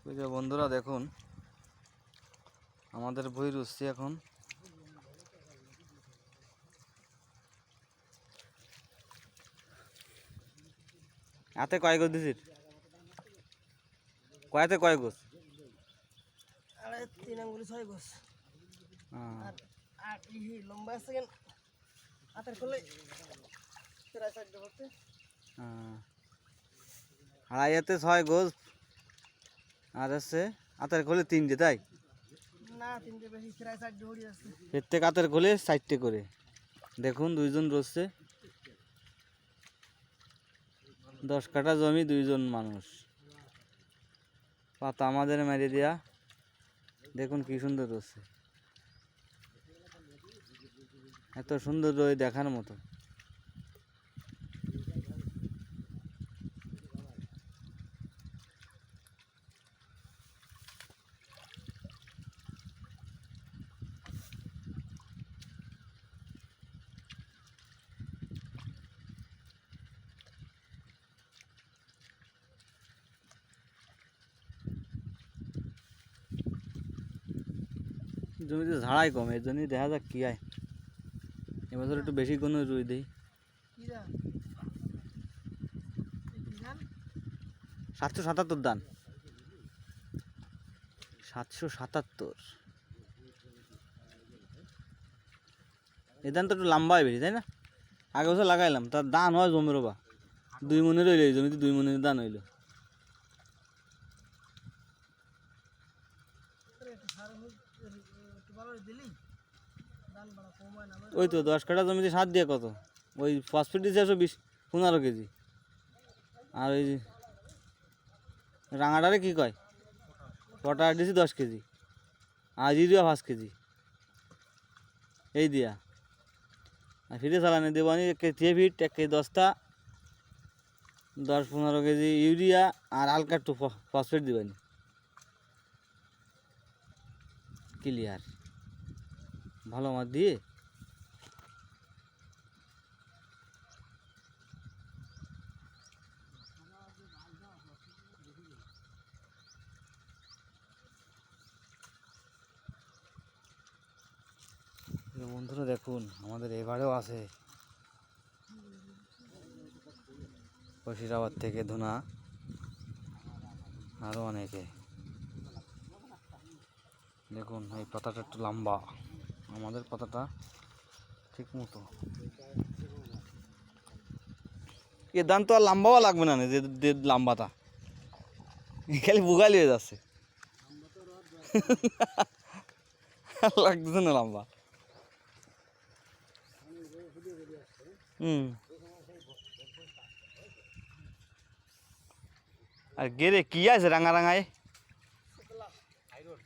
ওই যে বন্ধুরা দেখুন আমাদের বই রুচছি এখন হাতে কয় গোছ দিছিস কয়তে কয় গোছ আরে 3 আঙ্গুলে 6 গোছ আর আর এই লম্বা আছে কেন হাতের কোলে প্রায় 4 হচ্ছে আড়াইতে 6 গোছ আর আছে হাতের কোলে 3টে তাই না 3টে বেশি প্রায় 4 হড়ি আছে প্রত্যেক হাতের কোলে 4টে করে দেখুন দুইজন রয়েছে 10 কাঠা জমি দুইজন মানুষ পাতা আমাদের মেরে দিয়া দেখুন কি সুন্দর রয়েছে এত সুন্দর রয়ে দেখার মতো জমিতে ঝাড়াই কম এর জন্যই দেখা যাক কি হয় এবছর একটু বেশি কোনো রুই দেই কি দাম কি দাম 777 দান 777 এই ধান তো একটু লম্বাই বেশি তাই না আগে বছর লাগাইলাম তার দান হয় জমির বা 2 মনের হইলো এই জমিতে 2 মনের দান হইলো ওই তো 10 কাঠা জমিতে সার দিয়ে কত ওই ফসফেট দিয়েছে 15 কেজি আর ওই রাঙাটারে কি কয় পটাশ দিয়েছি 10 কেজি আর ইউরিয়া 5 কেজি এই দিয়া আর ফিরে চালানি দেবানি 1 কেজি 3 ফিট 1 কেজি 10টা 10-15 কেজি ইউরিয়া আর হালকা একটু ফসফেট দিবানি ক্লিয়ার ভালো মাছ দিয়ে বন্ধুরা দেখুন আমাদের এবারেও আছে বশিরাবাদ থেকে ধুনা আরও অনেকে দেখুন এই পাতাটা একটু লম্বা আমাদের পাতাটা ঠিক মতো এ ধান তো আর লম্বাও লাগবে না যে লম্বাটা খালি বুগালি হয়ে যাচ্ছে লাগতেছে না লম্বা আর গেরে কি আছে রাঙা রাঙায় আইরন